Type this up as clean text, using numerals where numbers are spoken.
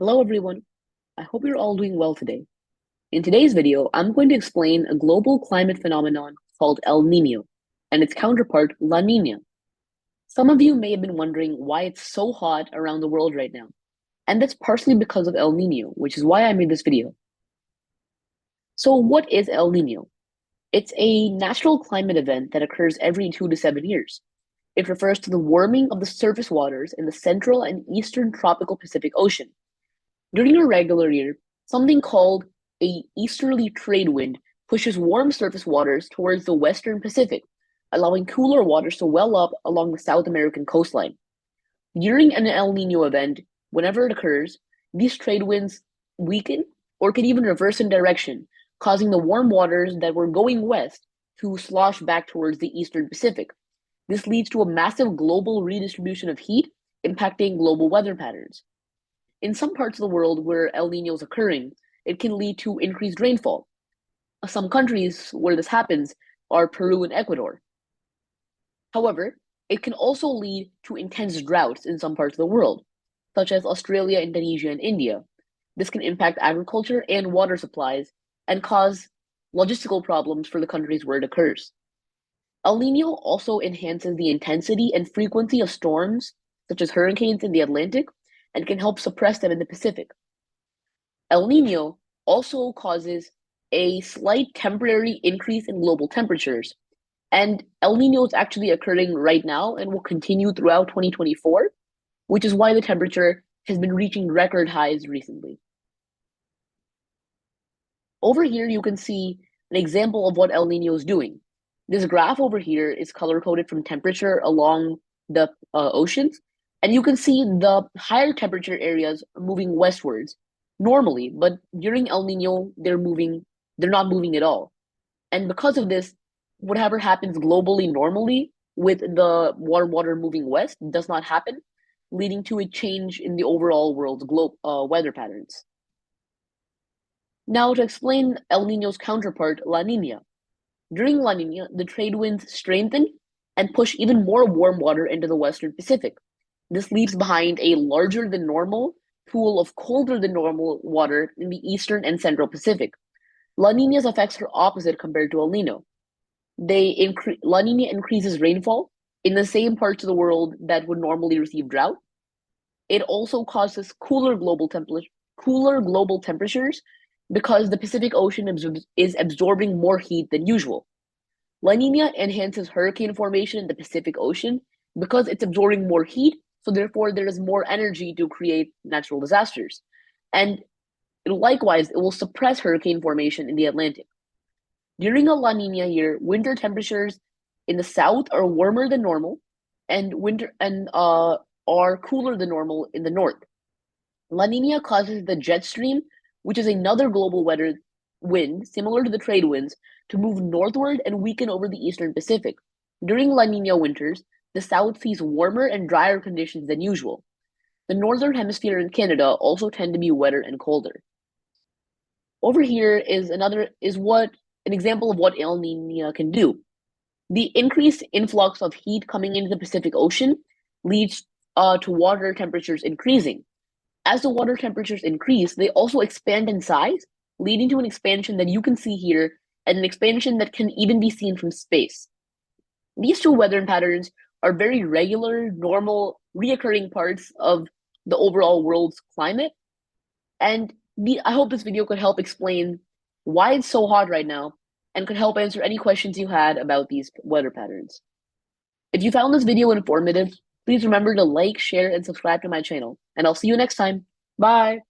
Hello everyone, I hope you're all doing well today. In today's video, I'm going to explain a global climate phenomenon called El Niño and its counterpart, La Niña. Some of you may have been wondering why it's so hot around the world right now, and that's partially because of El Niño, which is why I made this video. So what is El Niño? It's a natural climate event that occurs every 2 to 7 years. It refers to the warming of the surface waters in the central and eastern tropical Pacific Ocean. During a regular year, something called a easterly trade wind pushes warm surface waters towards the western Pacific, allowing cooler waters to well up along the South American coastline. During an El Nino event, whenever it occurs, these trade winds weaken or can even reverse in direction, causing the warm waters that were going west to slosh back towards the eastern Pacific. This leads to a massive global redistribution of heat, impacting global weather patterns. In some parts of the world where El Nino is occurring, it can lead to increased rainfall. Some countries where this happens are Peru and Ecuador. However, it can also lead to intense droughts in some parts of the world, such as Australia, Indonesia, and India. This can impact agriculture and water supplies and cause logistical problems for the countries where it occurs. El Nino also enhances the intensity and frequency of storms, such as hurricanes in the Atlantic, and can help suppress them in the Pacific. El Nino also causes a slight temporary increase in global temperatures, and El Nino is actually occurring right now and will continue throughout 2024, which is why the temperature has been reaching record highs recently. Over here, you can see an example of what El Nino is doing. This graph over here is color-coded from temperature along the oceans, and you can see the higher temperature areas moving westwards normally, but during El Nino, they're not moving at all. And because of this, whatever happens globally normally with the warm water moving west does not happen, leading to a change in the overall world's weather patterns. Now, to explain El Nino's counterpart, La Nina. During La Nina, the trade winds strengthen and push even more warm water into the western Pacific. This leaves behind a larger than normal pool of colder than normal water in the eastern and central Pacific. La Nina's effects are opposite compared to El Nino. La Nina increases rainfall in the same parts of the world that would normally receive drought. It also causes cooler global temperatures because the Pacific Ocean is absorbing more heat than usual. La Nina enhances hurricane formation in the Pacific Ocean because it's absorbing more heat, so therefore there is more energy to create natural disasters. And likewise, it will suppress hurricane formation in the Atlantic. During a La Nina year, winter temperatures in the south are warmer than normal, and winter and are cooler than normal in the north. La Nina causes the jet stream, which is another global weather wind similar to the trade winds, to move northward and weaken over the eastern Pacific. During La Nina winters, the south sees warmer and drier conditions than usual. The northern hemisphere and Canada also tend to be wetter and colder. Over here is what an example of what El Nino can do. The increased influx of heat coming into the Pacific Ocean leads to water temperatures increasing. As the water temperatures increase, they also expand in size, leading to an expansion that you can see here and an expansion that can even be seen from space. These two weather patterns are very regular, normal, reoccurring parts of the overall world's climate. And I hope this video could help explain why it's so hot right now and could help answer any questions you had about these weather patterns. If you found this video informative, please remember to like, share, and subscribe to my channel. And I'll see you next time. Bye!